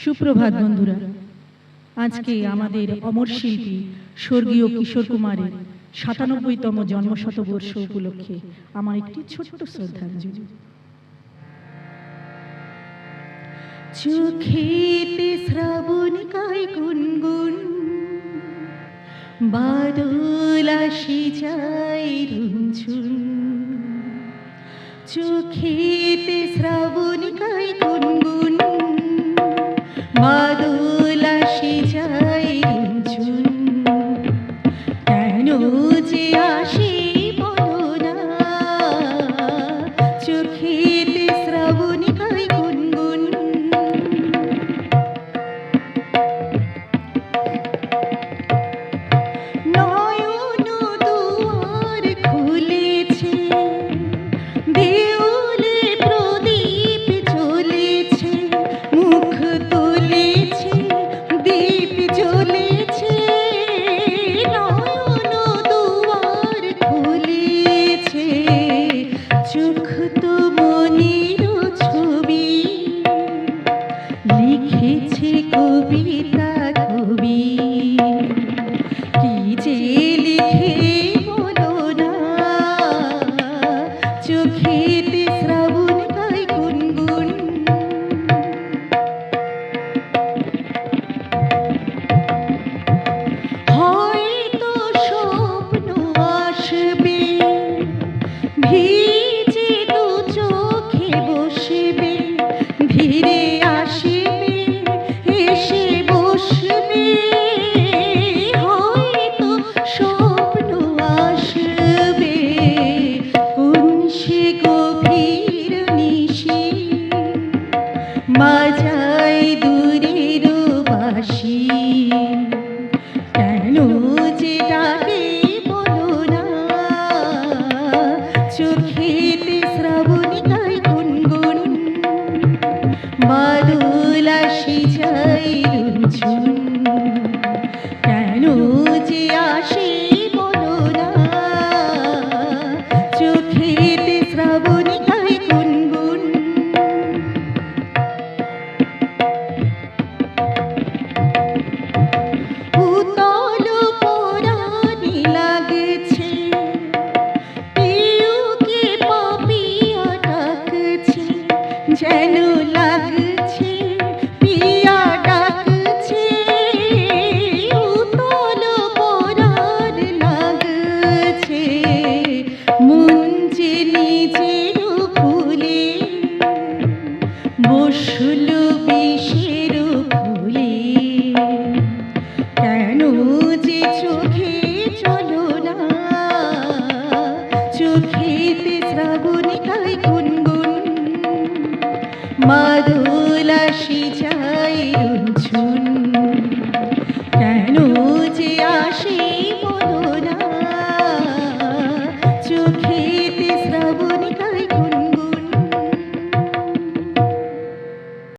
সুপ্রভাত বন্ধুরা। আজকে আমাদের অমর শিল্পী স্বর্গীয় কিশোর কুমারের ৯৭তম জন্মশতবর্ষ উপলক্ষে আমার একটি ছোট্ট শ্রদ্ধাঞ্জলি। চোখেতে শ্রাবণ গায় গুনগুন, বাদল আসি যায় রুনঝুন। চোখেতে শ্রাবণ গায় গুনগুন, বাদল আসি যায় রুনঝুন। কেন যে আসি বলো না, চোখেতে শ্রাবণ গায় গুনগুন। নয়ন দুয়ার খুলেছে, দেউলে প্রদীপ জ্বলেছে, মুখ তুলেছে দীপ জ্বলেছে। নয়ন দুয়ার খুলেছে, চোখ তো মনের ছবি, লিখেছে কবিতা কবি। কি যে লিখে বলো না, চোখেতে শ্রাবণ গায় গুনগুন। হয়তো স্বপ্ন আসবে, ভিজে দু চোখে বসবে, ধীরে আসবে এসে বসবে। হয়তো স্বপ্ন আসবে, কোন সে গভীর নিশি, বাজায় দূরের বাঁশি। কেন যে ডাকে বলো না, চোখেতে শ্রাবণ গায় গুনগুন। বাদল আসি যায় রুনঝুন। কেন যে আসে বলো না, চোখেতে শ্রাবণ গায় গুনগুন। উতল পরাণে লাগছে, পিউকে পাপিয়া ডাকছে, যেন লাগছে পিয়া ডাকছে। উতল পরাণ লাগছে, মন যে নিজের ফুলে বসল বিষের ফুলে। কেন যে চোখে চলো না, চোখেতে শ্রাবণ গায় গুনগুন। বাদল আসি যায় রুনঝুন।